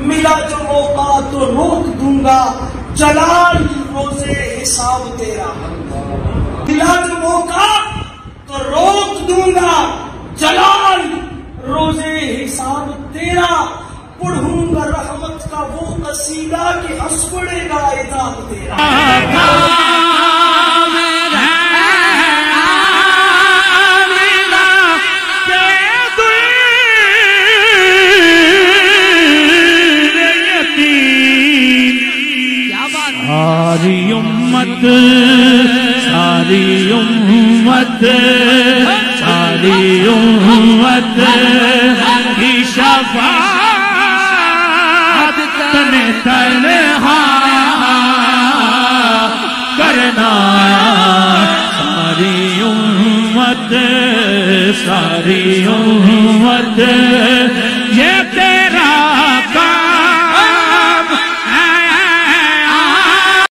ملا جو موقع تو روک دوں گا جلال روزے حساب تیرا، ملا جو موقع تو روک دوں گا جلال روزے حساب تیرا، پڑھوں گا رحمت کا وہ قصیدہ کہ ہنس پڑے گا عذاب تیرا۔ ساری امت کی شفاعت تنے